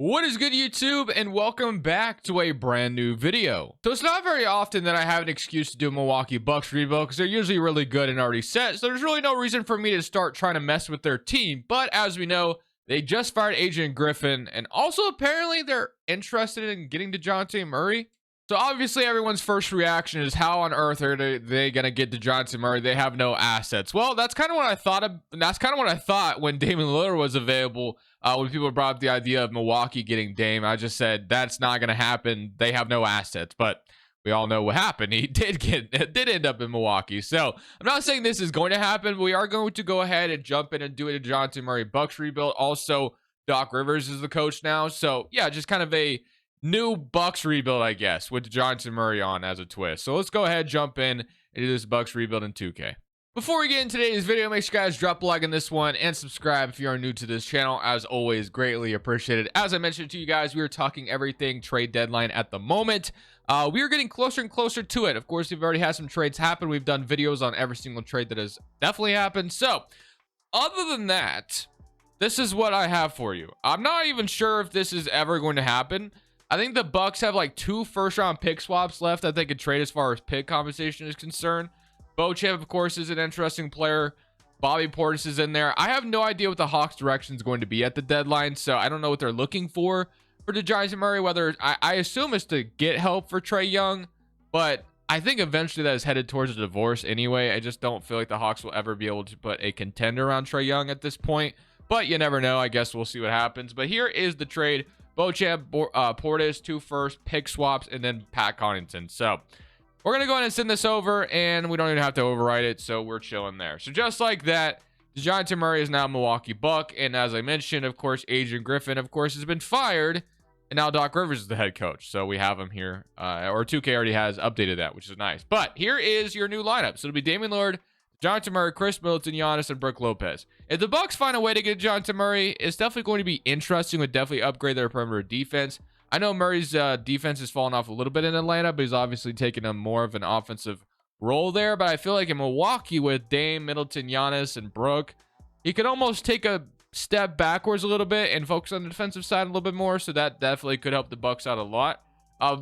What is good, YouTube, and welcome back to a brand new video. So it's not very often that I have an excuse to do a Milwaukee Bucks rebuild because they're usually really good and already set, so there's really no reason for me to start trying to mess with their team. But as we know, they just fired Adrian Griffin, and also apparently they're interested in getting DeJounte Murray. So obviously everyone's first reaction is, how on earth are they going to get DeJounte Murray? They have no assets. Well, that's kind of what I thought of. That's kind of what I thought when Damian Lillard was available. When people brought up the idea of Milwaukee getting Dame, I just said that's not going to happen. They have no assets, but we all know what happened. He did end up in Milwaukee. So I'm not saying this is going to happen. But we are going to go ahead and jump in and do a DeJounte Murray Bucks rebuild. Also, Doc Rivers is the coach now. So yeah, just kind of a new Bucks rebuild, I guess, with DeJounte Murray on as a twist. So let's go ahead, jump in, and do this Bucks rebuild in 2K. Before we get into today's video, make sure you guys drop a like on this one and subscribe if you are new to this channel. As always, greatly appreciated. As I mentioned to you guys, we are talking everything trade deadline at the moment. We are getting closer and closer to it. Of course, we've already had some trades happen. We've done videos on every single trade that has definitely happened. So, other than that, this is what I have for you. I'm not even sure if this is ever going to happen. I think the Bucks have like 2 first-round pick swaps left that they could trade as far as pick compensation is concerned. Beauchamp, of course, is an interesting player. Bobby Portis is in there. I have no idea what the Hawks' direction is going to be at the deadline, so I don't know what they're looking for DeJounte Murray. Whether I assume it's to get help for Trae Young, but I think eventually that is headed towards a divorce anyway. I just don't feel like the Hawks will ever be able to put a contender around Trae Young at this point, but you never know. I guess we'll see what happens. But here is the trade. Beauchamp, Portis, 2 first, pick swaps, and then Pat Connaughton. So we're going to go ahead and send this over, and we don't even have to overwrite it, so we're chilling there. So just like that, DeJounte Murray is now Milwaukee Buck, and as I mentioned, of course, Adrian Griffin, of course, has been fired, and now Doc Rivers is the head coach. So we have him here, or 2K already has updated that, which is nice. But here is your new lineup. So it'll be Damian Lillard, DeJounte Murray, Chris Middleton, Giannis, and Brook Lopez. If the Bucks find a way to get DeJounte Murray, it's definitely going to be interesting. Would definitely upgrade their perimeter defense. I know Murray's defense has fallen off a little bit in Atlanta, but he's obviously taken a more of an offensive role there. But I feel like in Milwaukee with Dame, Middleton, Giannis, and Brook, he could almost take a step backwards a little bit and focus on the defensive side a little bit more. So that definitely could help the Bucks out a lot.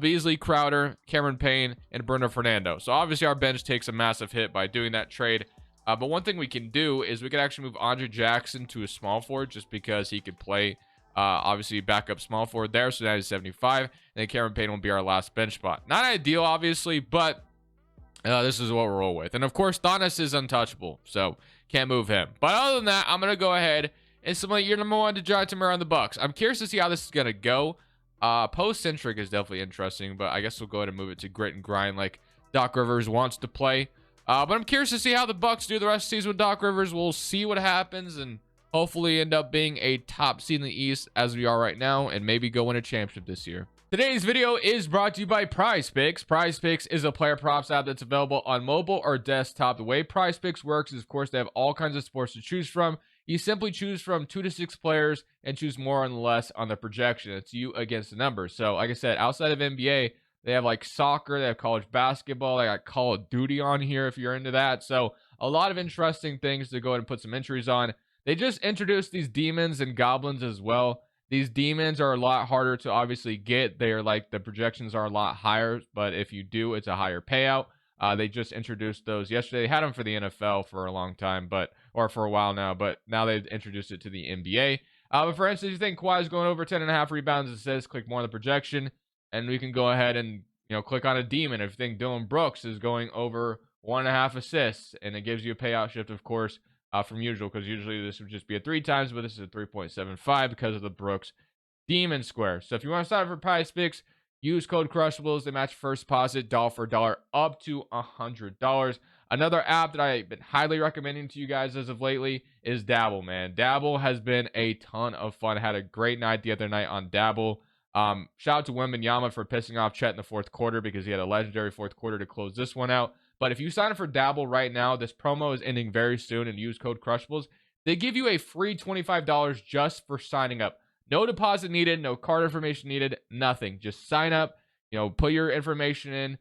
Beasley, Crowder, Cameron Payne, and Bruno Fernando. So obviously our bench takes a massive hit by doing that trade. But one thing we can do is we can actually move Andre Jackson to a small forward just because he could play obviously backup small forward there. So that is 75. And then Cameron Payne will be our last bench spot. Not ideal, obviously, but this is what we'll roll with. And of course, Thomas is untouchable, so can't move him. But other than that, I'm going to go ahead and submit your number 1 DeJounte Murray on the Bucks. I'm curious to see how this is going to go. Post-centric is definitely interesting, but I guess we'll go ahead and move it to grit and grind like Doc Rivers wants to play. But I'm curious to see how the Bucks do the rest of the season with Doc Rivers. We'll see what happens and hopefully end up being a top seed in the East as we are right now and maybe go win a championship this year. Today's video is brought to you by PrizePicks. PrizePicks is a player props app that's available on mobile or desktop. The way PrizePicks works is, of course, they have all kinds of sports to choose from. You simply choose from 2 to 6 players and choose more and less on the projection. It's you against the numbers. So like I said, outside of NBA, they have like soccer, they have college basketball, they got Call of Duty on here if you're into that. So a lot of interesting things to go ahead and put some entries on. They just introduced these demons and goblins as well. These demons are a lot harder to obviously get. They're like, the projections are a lot higher, but if you do, it's a higher payout. They just introduced those yesterday. They had them for the NFL for a long time, or for a while now, but now they've introduced it to the NBA. But for instance, you think Kawhi is going over 10.5 rebounds, it says click more on the projection, and we can go ahead and click on a demon. If you think Dylan Brooks is going over 1.5 assists, and it gives you a payout shift, of course, from usual, because usually this would just be a 3 times, but this is a 3.75 because of the Brooks Demon Square. So if you want to sign up for PrizePicks, use code Crushables. They match first deposit dollar for dollar up to $100. Another app that I've been highly recommending to you guys as of lately is Dabble, man. Dabble has been a ton of fun. I had a great night the other night on Dabble. Shout out to Wembanyama for pissing off Chet in the 4th quarter because he had a legendary 4th quarter to close this one out. But if you sign up for Dabble right now, this promo is ending very soon, and use code Crushables. They give you a free $25 just for signing up. No deposit needed, no card information needed, nothing. Just sign up, put your information in.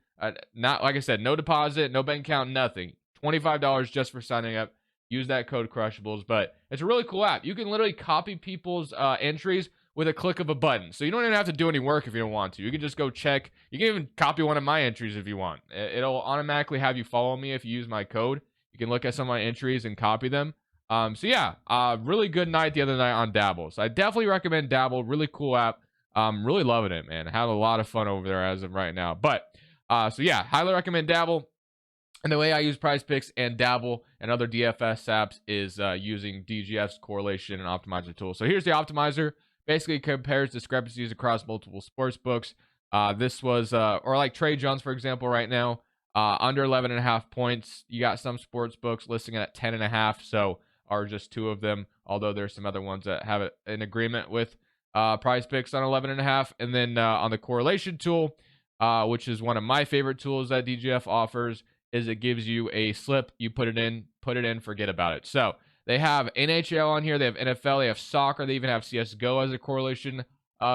Not, like I said, no deposit, no bank account, nothing. $25 just for signing up. Use that code Crushables. But it's a really cool app. You can literally copy people's entries with a click of a button. So you don't even have to do any work if you don't want to. You can just go check. You can even copy one of my entries if you want. It'll automatically have you follow me if you use my code. You can look at some of my entries and copy them. So yeah, really good night the other night on Dabble. So I definitely recommend Dabble. Really cool app. Really loving it, man. Had a lot of fun over there as of right now. But so yeah, highly recommend Dabble. And the way I use Prize Picks and Dabble and other DFS apps is using DGF's correlation and optimizer tool. So here's the optimizer. Basically compares discrepancies across multiple sports books. This was, or like Trey Jones, for example, right now, under 11.5 points. You got some sports books listing it at 10.5. So are just 2 of them, although there's some other ones that have an agreement with Prize Picks on 11.5. And then on the correlation tool, which is one of my favorite tools that DGF offers, is it gives you a slip, you put it in, forget about it. So they have NHL on here, they have NFL, they have soccer, they even have CSGO as a correlation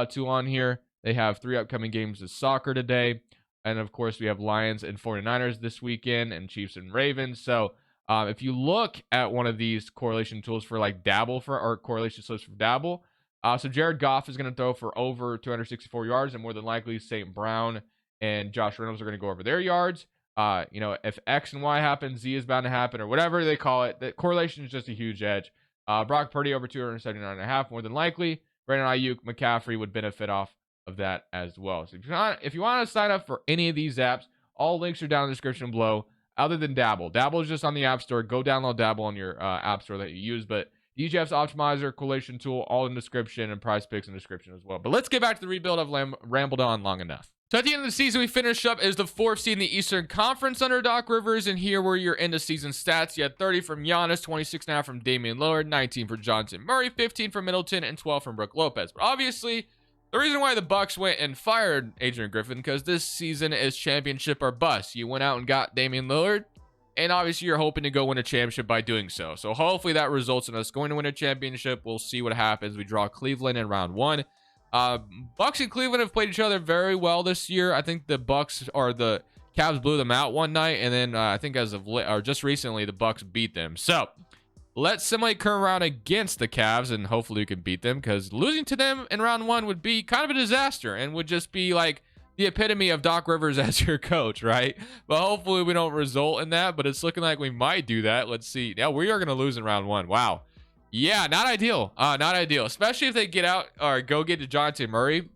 tool on here. They have 3 upcoming games of soccer today. And of course, we have Lions and 49ers this weekend and Chiefs and Ravens. So if you look at one of these correlation tools for like Dabble or correlation slips for Dabble, so Jared Goff is going to throw for over 264 yards, and more than likely St. Brown and Josh Reynolds are going to go over their yards. If X and Y happen, Z is bound to happen, or whatever they call it. The correlation is just a huge edge. Brock Purdy over 279.5, more than likely. Brandon Ayuk, McCaffrey would benefit off of that as well. So if you want to sign up for any of these apps, all links are down in the description below, other than Dabble. Dabble is just on the App Store. Go download Dabble on your App Store that you use. But DGF's optimizer, correlation tool, all in the description, and Prize Picks in the description as well. But let's get back to the rebuild. I've rambled on long enough. So at the end of the season, we finished up as the 4th seed in the Eastern Conference under Doc Rivers. And here were your end of season stats. You had 30 from Giannis, 26.5 from Damian Lillard, 19 for Jonathan Murray, 15 from Middleton, and 12 from Brook Lopez. But obviously, the reason why the Bucks went and fired Adrian Griffin, because this season is championship or bust. You went out and got Damian Lillard, and obviously you're hoping to go win a championship by doing so. So hopefully that results in us going to win a championship. We'll see what happens. We draw Cleveland in round 1. Bucks and Cleveland have played each other very well this year. I think the Bucks or the Cavs blew them out one night, and then I think as of just recently the Bucks beat them. So let's simulate current round against the Cavs, and hopefully we can beat them, because losing to them in round 1 would be kind of a disaster and would just be like the epitome of Doc Rivers as your coach, right? But hopefully we don't result in that, but it's looking like we might do that. Let's see. Yeah, we are going to lose in round 1. Wow. Yeah, not ideal. Not ideal, especially if they get out or go get to Jonathan Murray.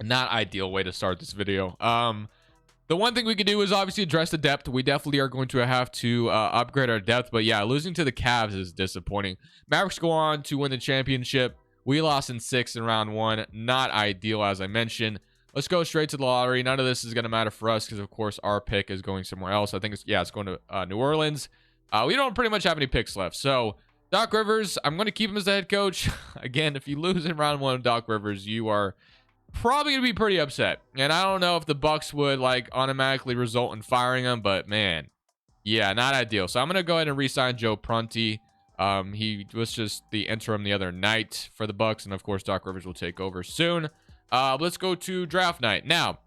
Not ideal way to start this video. The one thing we could do is obviously address the depth. We definitely are going to have to upgrade our depth. But yeah, losing to the Cavs is disappointing. Mavericks go on to win the championship. We lost in 6 in round 1. Not ideal, as I mentioned. Let's go straight to the lottery. None of this is going to matter for us because, of course, our pick is going somewhere else. I think it's going to New Orleans. We don't pretty much have any picks left. So Doc Rivers, I'm going to keep him as the head coach. Again, if you lose in round 1 of Doc Rivers, you are probably going to be pretty upset. And I don't know if the Bucks would like automatically result in firing him, but man, yeah, not ideal. So I'm going to go ahead and re-sign Joe Prunty. He was just the interim the other night for the Bucks, and of course Doc Rivers will take over soon. Let's go to draft night. Now,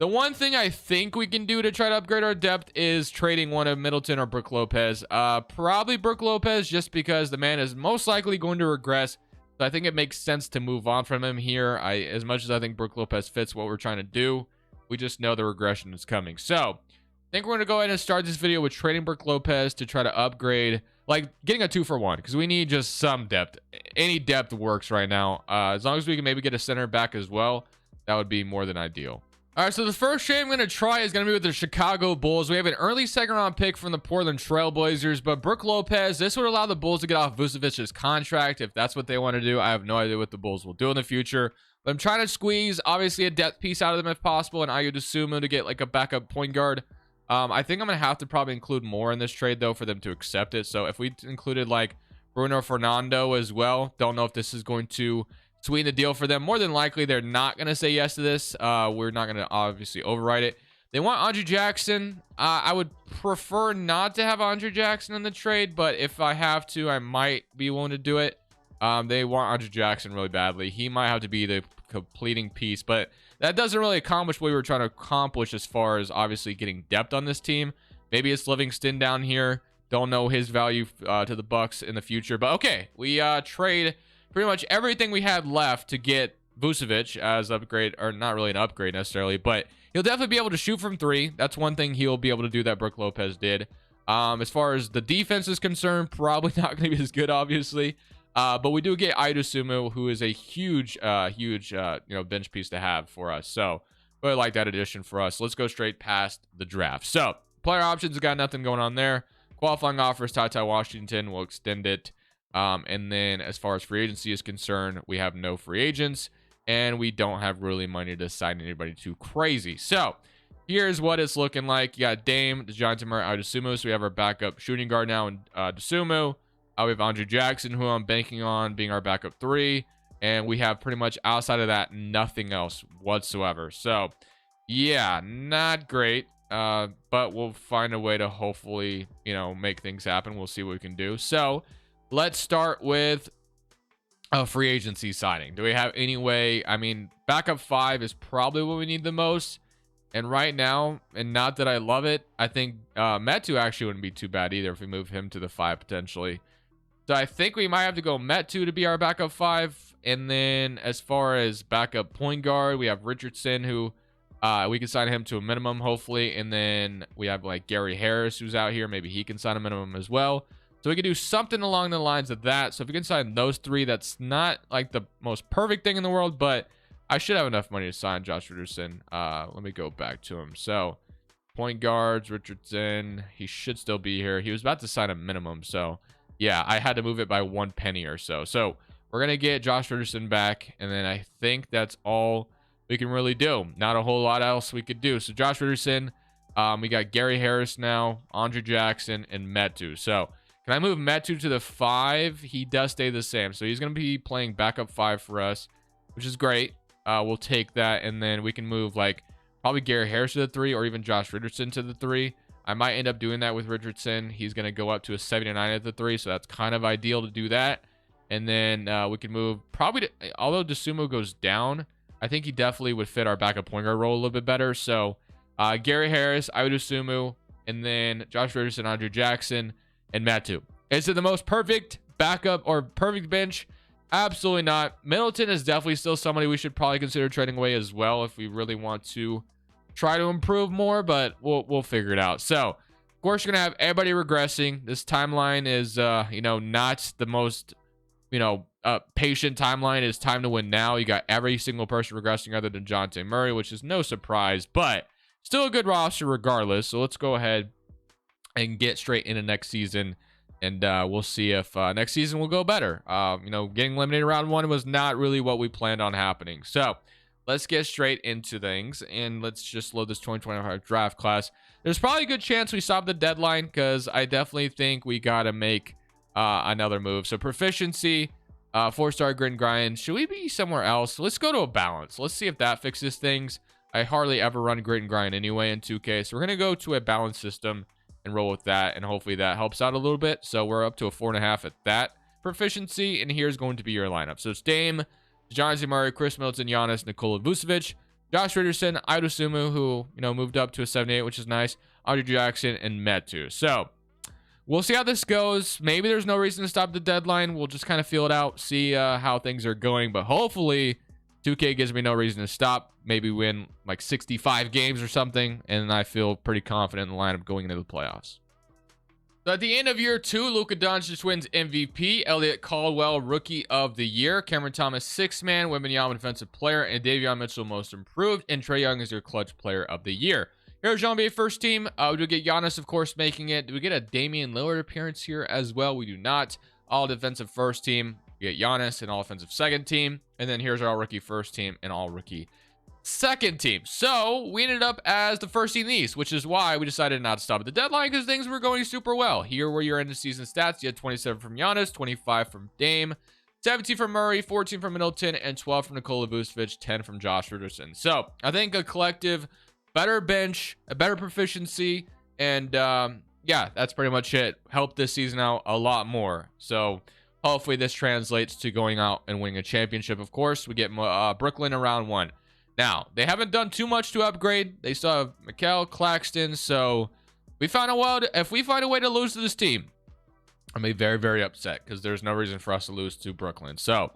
the one thing I think we can do to try to upgrade our depth is trading one of Middleton or Brook Lopez. Probably Brook Lopez, just because the man is most likely going to regress. So I think it makes sense to move on from him here. As much as I think Brook Lopez fits what we're trying to do, we just know the regression is coming. So I think we're going to go ahead and start this video with trading Brook Lopez to try to upgrade, like getting a 2-for-1, because we need just some depth. Any depth works right now. As long as we can maybe get a center back as well, that would be more than ideal. All right, so the first trade I'm going to try is going to be with the Chicago Bulls. We have an early second-round pick from the Portland Trailblazers, but Brook Lopez, this would allow the Bulls to get off Vucevic's contract if that's what they want to do. I have no idea what the Bulls will do in the future, but I'm trying to squeeze, obviously, a depth piece out of them if possible, and Ayo Dosunmu to get like a backup point guard. I think I'm going to have to probably include more in this trade, though, for them to accept it. So if we included like Bruno Fernando as well, don't know if this is going to sweeten the deal for them. More than likely, they're not going to say yes to this. We're not going to obviously override it. They want Andre Jackson. I would prefer not to have Andre Jackson in the trade, but if I have to, I might be willing to do it. They want Andre Jackson really badly. He might have to be the completing piece, but that doesn't really accomplish what we were trying to accomplish as far as obviously getting depth on this team. Maybe it's Livingston down here. Don't know his value to the Bucks in the future, but okay. We trade pretty much everything we had left to get Vucevic as upgrade, or not really an upgrade necessarily, but he'll definitely be able to shoot from 3. That's one thing he'll be able to do that Brook Lopez did. As far as the defense is concerned, probably not going to be as good, obviously. But we do get Sumu, who is a huge bench piece to have for us. So really like that addition for us. Let's go straight past the draft. So player options, got nothing going on there. Qualifying offers, Ty Washington, will extend it. And then as far as free agency is concerned, we have no free agents. And we don't have really money to sign anybody too crazy. So here's what it's looking like. You got Dame, DeJounte Murray, Dosunmu. So we have our backup shooting guard now in Dosunmu. We have Andre Jackson, who I'm banking on being our backup 3. And we have pretty much outside of that, nothing else whatsoever. So yeah, not great. But we'll find a way to hopefully, make things happen. We'll see what we can do. So let's start with a free agency signing. Do we have any way? I mean, backup 5 is probably what we need the most. And right now, and not that I love it, I think Metu actually wouldn't be too bad either if we move him to the 5 potentially. So I think we might have to go Metu to be our backup 5. And then as far as backup point guard, we have Richardson, who we can sign him to a minimum, hopefully. And then we have like Gary Harris, who's out here. Maybe he can sign a minimum as well. So we can do something along the lines of that. So if we can sign those 3, that's not like the most perfect thing in the world, but I should have enough money to sign Josh Richardson. Let me go back to him. So point guards, Richardson, he should still be here. He was about to sign a minimum. So yeah, I had to move it by 1 penny or so. So we're going to get Josh Richardson back. And then I think that's all we can really do. Not a whole lot else we could do. So Josh Richardson, we got Gary Harris now, Andre Jackson, and Metu. So can I move Metu to the 5? He does stay the same. So he's going to be playing backup 5 for us, which is great. We'll take that. And then we can move like probably Gary Harris to the 3 or even Josh Richardson to the 3. I might end up doing that with Richardson. He's going to go up to a 79 at the 3. So that's kind of ideal to do that. And then we can move probably, although Dosunmu goes down, I think he definitely would fit our backup point guard role a little bit better. So Gary Harris, Dosunmu, and then Josh Richardson, Andre Jackson, and Metu. Is it the most perfect backup or perfect bench? Absolutely not. Middleton is definitely still somebody we should probably consider trading away as well if we really want to try to improve more, but we'll figure it out. So, of course, you're going to have everybody regressing. This timeline is, not the most, patient timeline. It's time to win now. You got every single person regressing other than DeJounte Murray, which is no surprise, but still a good roster regardless. So let's go ahead and get straight into next season, and we'll see if next season will go better. Getting eliminated round 1 was not really what we planned on happening. So let's get straight into things, and let's just load this 2025 draft class. There's probably a good chance we stop the deadline because I definitely think we got to make another move. So proficiency, 4-star grit and grind. Should we be somewhere else? Let's go to a balance. Let's see if that fixes things. I hardly ever run grit and grind anyway in 2K, so we're going to go to a balance system and roll with that, and hopefully that helps out a little bit. So we're up to a 4.5 at that proficiency, and here's going to be your lineup. So it's Dame, DeJounte Murray, Chris Middleton, Giannis, Nikola Vucevic, Josh Richardson, Dosunmu, who moved up to a 78, which is nice, Andre Jackson, and Metu. So we'll see how this goes. Maybe there's no reason to stop the deadline. We'll just kind of feel it out, see how things are going, but hopefully 2K gives me no reason to stop. Maybe win like 65 games or something, and I feel pretty confident in the lineup going into the playoffs. So at the end of year 2, Luka Doncic wins MVP, Elliot Caldwell Rookie of the Year, Cameron Thomas 6th Man, Wembanyama Defensive Player, and Davion Mitchell Most Improved, and Trae Young is your Clutch Player of the Year. Here's your NBA first team. We do get Giannis, of course, making it. Do we get a Damian Lillard appearance here as well? We do not. All defensive first team. We get Giannis and all offensive second team. And then here's our rookie first team and all rookie second team. So we ended up as the first team in the East, which is why we decided not to stop at the deadline because things were going super well. Here were your end of season stats. You had 27 from Giannis, 25 from Dame, 17 from Murray, 14 from Middleton, and 12 from Nikola Vucevic, 10 from Josh Richardson. So I think a collective better bench, a better proficiency, and yeah, that's pretty much it. Helped this season out a lot more. So hopefully this translates to going out and winning a championship. Of course, we get Brooklyn in round 1. Now, they haven't done too much to upgrade. They still have Mikal, Claxton. So if we find a way to lose to this team, I'm be very, very upset because there's no reason for us to lose to Brooklyn. So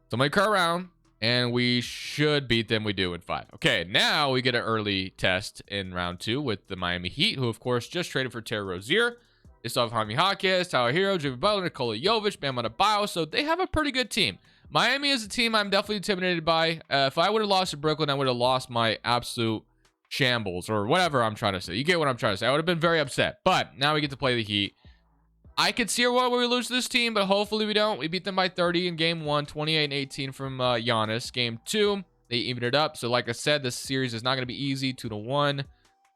somebody cut around and we should beat them. We do in 5. Okay, now we get an early test in round 2 with the Miami Heat, who of course just traded for Terry Rozier. They still have Jaime Jaquez, Tyler Hero, Jimmy Butler, Nikola Jovic, Bam Adebayo. So they have a pretty good team. Miami is a team I'm definitely intimidated by. If I would have lost to Brooklyn, I would have lost my absolute shambles or whatever I'm trying to say. You get what I'm trying to say. I would have been very upset. But now we get to play the Heat. I could see a world where we lose this team, but hopefully we don't. We beat them by 30 in game 1, 28-18 from Giannis. Game 2, they evened it up. So like I said, this series is not going to be easy. 2-1,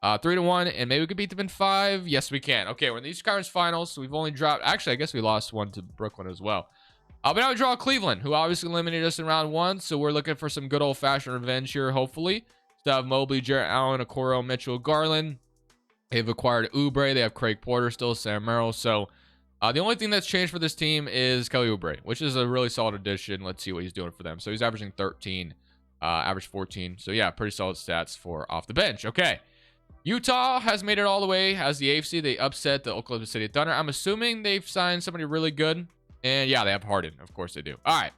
3-1, and maybe we could beat them in 5. Yes, we can. Okay, we're in the Eastern Conference Finals, so we've only dropped. Actually, I guess we lost one to Brooklyn as well. But now we draw Cleveland, who obviously eliminated us in round 1. So we're looking for some good old-fashioned revenge here, hopefully. Still have Mobley, Jarrett Allen, Okoro, Mitchell, Garland. They've acquired Oubre. They have Craig Porter still, Sam Merrill. So the only thing that's changed for this team is Kelly Oubre, which is a really solid addition. Let's see what he's doing for them. So he's averaging 13, average 14. So yeah, pretty solid stats for off the bench. Okay. Utah has made it all the way as the AFC. They upset the Oklahoma City Thunder. I'm assuming they've signed somebody really good. And yeah, they have Harden. Of course they do. All right.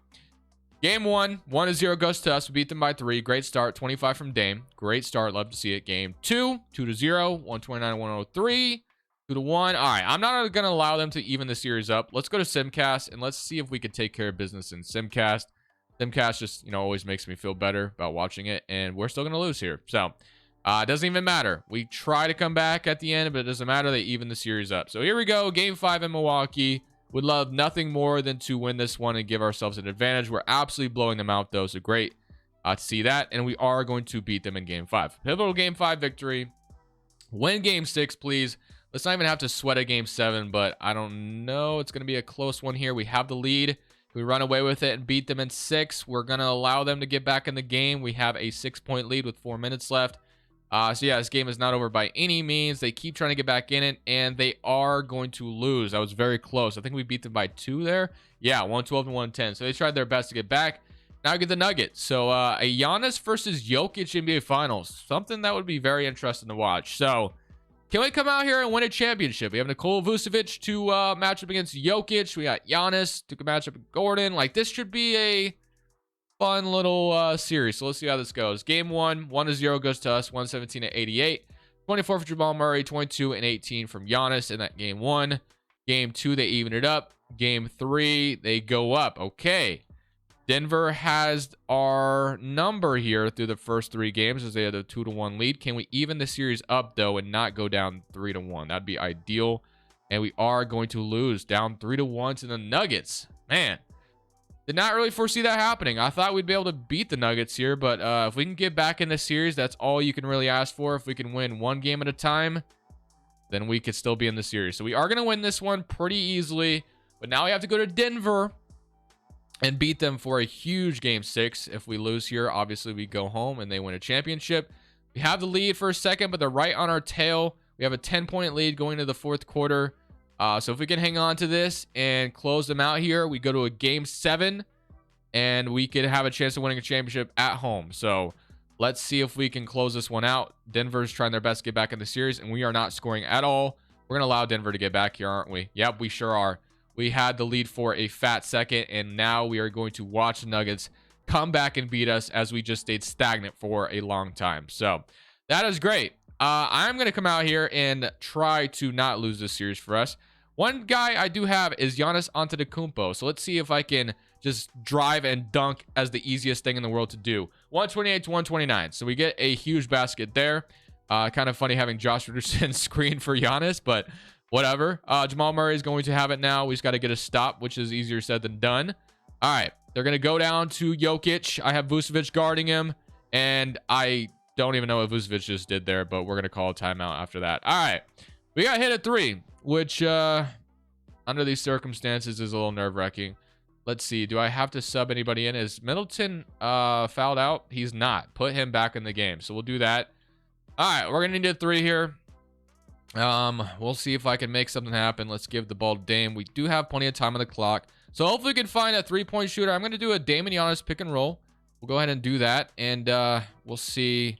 Game 1, 1-0 goes to us. We beat them by 3. Great start. 25 from Dame. Great start. Love to see it. Game 2, 2-0, 129-103. 2-1. All right, I'm not going to allow them to even the series up. Let's go to Simcast and let's see if we can take care of business in Simcast. Simcast just, always makes me feel better about watching it, and we're still going to lose here. So, it doesn't even matter. We try to come back at the end, but it doesn't matter. They even the series up. So here we go. Game 5 in Milwaukee. Would love nothing more than to win this one and give ourselves an advantage. We're absolutely blowing them out, though, so great to see that. And we are going to beat them in Game 5. Pivotal Game 5 victory. Win Game 6, please. Let's not even have to sweat a Game 7, but I don't know. It's going to be a close one here. We have the lead. If we run away with it and beat them in 6, we're going to allow them to get back in the game. We have a 6-point lead with 4 minutes left. So yeah, this game is not over by any means. They keep trying to get back in it, and they are going to lose. That was very close. I think we beat them by 2 there. Yeah, 112 and 110. So they tried their best to get back. Now get the Nuggets. So a Giannis versus Jokic NBA Finals. Something that would be very interesting to watch. So can we come out here and win a championship? We have Nikola Vucevic to match up against Jokic. We got Giannis to match up with Gordon. Like, this should be a fun little series. So let's see how this goes. Game 1, 1-0 goes to us. 117-88. 24 for Jamal Murray. 22 and 18 from Giannis in that game 1. Game 2, they even it up. Game 3, they go up. Okay. Denver has our number here through the first 3 games as they had a 2-1 lead. Can we even the series up, though, and not go down 3-1? That'd be ideal. And we are going to lose down 3-1 to the Nuggets. Man, did not really foresee that happening. I thought we'd be able to beat the Nuggets here, but if we can get back in this series, that's all you can really ask for. If we can win 1 game at a time, then we could still be in the series. So we are going to win this one pretty easily, but now we have to go to Denver and beat them for a huge Game 6. If we lose here, obviously we go home and they win a championship. We have the lead for a second, but they're right on our tail. We have a 10-point lead going to the 4th quarter. So if we can hang on to this and close them out here, we go to a Game 7, and we could have a chance of winning a championship at home. So let's see if we can close this one out. Denver's trying their best to get back in the series, and we are not scoring at all. We're going to allow Denver to get back here, aren't we? Yep, we sure are. We had the lead for a fat second, and now we are going to watch the Nuggets come back and beat us as we just stayed stagnant for a long time. So that is great. I'm going to come out here and try to not lose this series for us. One guy I do have is Giannis Antetokounmpo. So let's see if I can just drive and dunk as the easiest thing in the world to do. 128 to 129. So we get a huge basket there. Kind of funny having Josh Richardson screen for Giannis, but whatever. Jamal Murray is going to have it now. We just got to get a stop, which is easier said than done. All right. They're going to go down to Jokic. I have Vucevic guarding him, and I don't even know what Vucevic just did there, but we're going to call a timeout after that. All right. We got hit at 3, which under these circumstances is a little nerve-wracking. Let's see. Do I have to sub anybody in? Is Middleton fouled out? He's not. Put him back in the game. So we'll do that. All right. We're going to need a 3 here. We'll see if I can make something happen. Let's give the ball to Dame. We do have plenty of time on the clock. So hopefully we can find a 3-point shooter. I'm going to do a Dame and Giannis pick and roll. We'll go ahead and do that. And we'll see.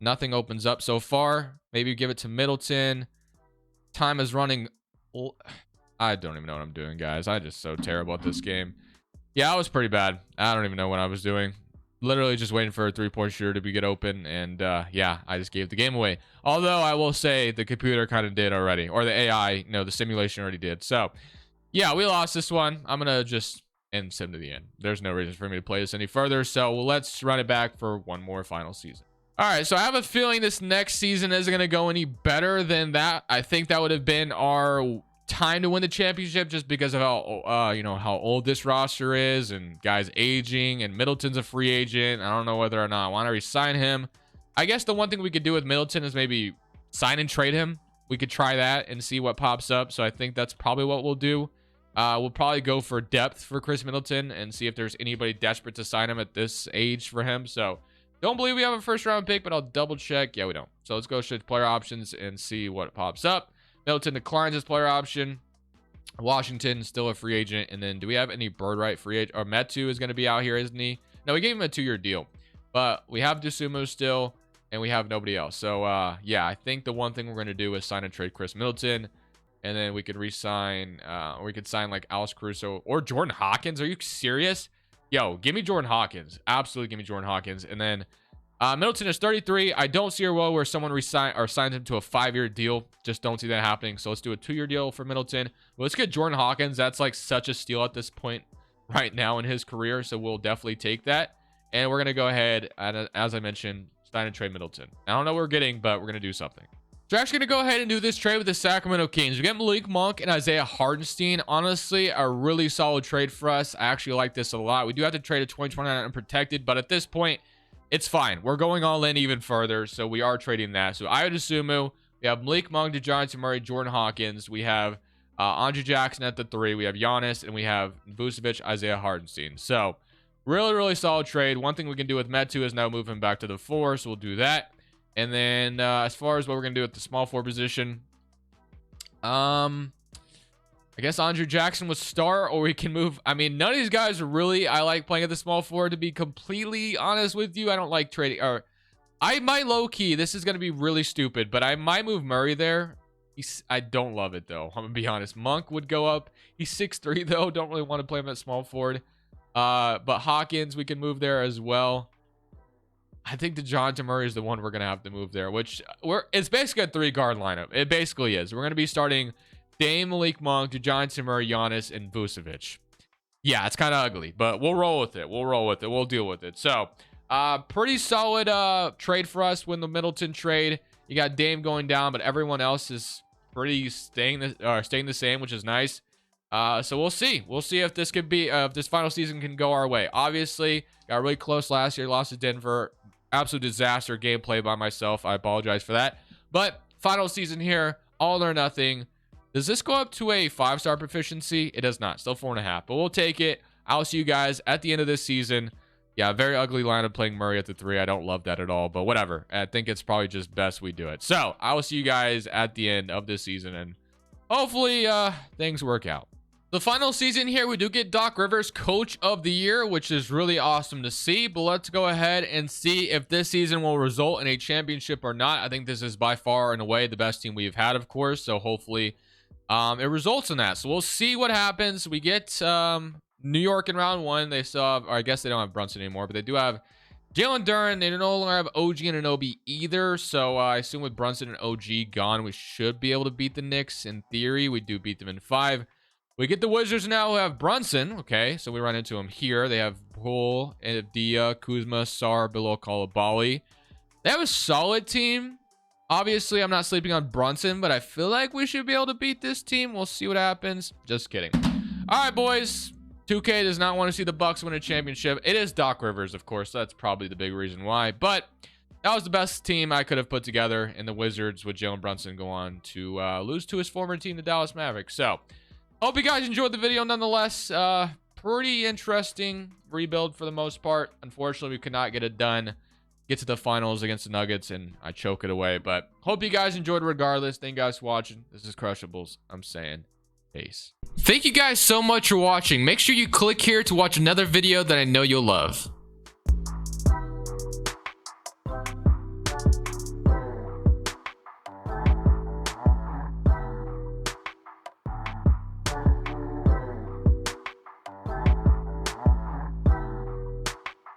Nothing opens up so far. Maybe give it to Middleton. Time is running. I don't even know what I'm doing, guys. I'm just so terrible at this game. Yeah, I was pretty bad. I don't even know what I was doing. Literally just waiting for a 3-point shooter to get open, and yeah, I just gave the game away. Although I will say the computer kind of did already, or the AI, no, the simulation already did. So yeah, we lost this one. I'm gonna just end sim to the end. There's no reason for me to play this any further, so let's run it back for one more final season. All right, so I have a feeling this next season isn't gonna go any better than that. I think that would have been our time to win the championship, just because of how you know, how old this roster is and guys aging, and Middleton's a free agent. I don't know whether or not I want to re-sign him. I guess the one thing we could do with Middleton is maybe sign and trade him. We could try that and see what pops up. So I think that's probably what we'll do. We'll probably go for depth for Chris Middleton and see if there's anybody desperate to sign him at this age for him. So don't believe we have a first round pick, but I'll double check. Yeah, we don't. So let's go to player options and see what pops up. Middleton declines his player option. Washington still a free agent. And then do we have any bird right free agent? Or Metu is going to be out here, isn't he? No, we gave him a 2-year deal, but we have Dosunmu still, and we have nobody else. So yeah, I think the one thing we're going to do is sign and trade Chris Middleton, and then we could re-sign, or we could sign like Alex Caruso or Jordan Hawkins. Are you serious? Yo, give me Jordan Hawkins. Absolutely give me Jordan Hawkins. And then Middleton is 33. I don't see a world where someone signs him to a 5-year deal. Just don't see that happening. So let's do a 2-year deal for Middleton. Let's get Jordan Hawkins. That's like such a steal at this point right now in his career. So we'll definitely take that. And we're going to go ahead and, as I mentioned, sign and trade Middleton. I don't know what we're getting, but we're going to do something. So we're actually going to go ahead and do this trade with the Sacramento Kings. We get Malik Monk and Isaiah Hartenstein. Honestly, a really solid trade for us. I actually like this a lot. We do have to trade a 2029 unprotected, but at this point, it's fine. We're going all in even further, so we are trading that. So I would assume we have Malik Monk, DeJounte Murray, Jordan Hawkins. We have Andre Jackson at the 3. We have Giannis, and we have Vucevic, Isaiah Hartenstein. So really, really solid trade. One thing we can do with Metu is now move him back to the 4, so we'll do that. And then as far as what we're going to do at the small 4 position, I guess Andre Jackson would start, or we can move. I mean, none of these guys are really, I like playing at the small 4, to be completely honest with you. I don't like trading, or I might low-key, this is going to be really stupid, but I might move Murray there. I don't love it, though. I'm going to be honest. Monk would go up. He's 6'3", though. Don't really want to play him at small forward. But Hawkins, we can move there as well. I think DeJounte Murray is the one we're going to have to move there, which it's basically a 3-guard lineup. It basically is. We're going to be starting Dame, Malik Monk, DeJounte Murray, Giannis, and Vucevic. Yeah, it's kind of ugly, but we'll roll with it. We'll roll with it. We'll deal with it. So, pretty solid trade for us when the Middleton trade. You got Dame going down, but everyone else is pretty staying the same, which is nice. So we'll see. We'll see if this could be if this final season can go our way. Obviously, got really close last year. Lost to Denver. Absolute disaster gameplay by myself. I apologize for that. But final season here, all or nothing. Does this go up to a 5-star proficiency? It does not. Still 4.5. But we'll take it. I'll see you guys at the end of this season. Yeah, very ugly lineup playing Murray at the 3. I don't love that at all. But whatever. I think it's probably just best we do it. So I will see you guys at the end of this season. And hopefully things work out. The final season here, we do get Doc Rivers Coach of the Year, which is really awesome to see. But let's go ahead and see if this season will result in a championship or not. I think this is by far and away the best team we've had, of course. So hopefully it results in that. So we'll see what happens. We get New York in round 1. They still have, or I guess they don't have Brunson anymore, but they do have Jalen Duren. They no longer have OG and Anunoby either. So I assume with Brunson and OG gone, we should be able to beat the Knicks. In theory, we do beat them in 5. We get the Wizards now who have Brunson. Okay, so we run into them here. They have Poole, Dia, Kuzma, Sar, Bilal Coulibaly. They have a solid team. Obviously, I'm not sleeping on Brunson, but I feel like we should be able to beat this team. We'll see what happens. Just kidding. All right, boys. 2K does not want to see the Bucks win a championship. It is Doc Rivers, of course. That's probably the big reason why. But that was the best team I could have put together. And the Wizards with Jalen Brunson go on to lose to his former team, the Dallas Mavericks. So hope you guys enjoyed the video nonetheless. Pretty interesting rebuild for the most part. Unfortunately, we could not get it done. Get to the finals against the Nuggets, and I choke it away. But hope you guys enjoyed regardless. Thank you guys for watching. This is Crushables. I'm saying peace. Thank you guys so much for watching. Make sure you click here to watch another video that I know you'll love.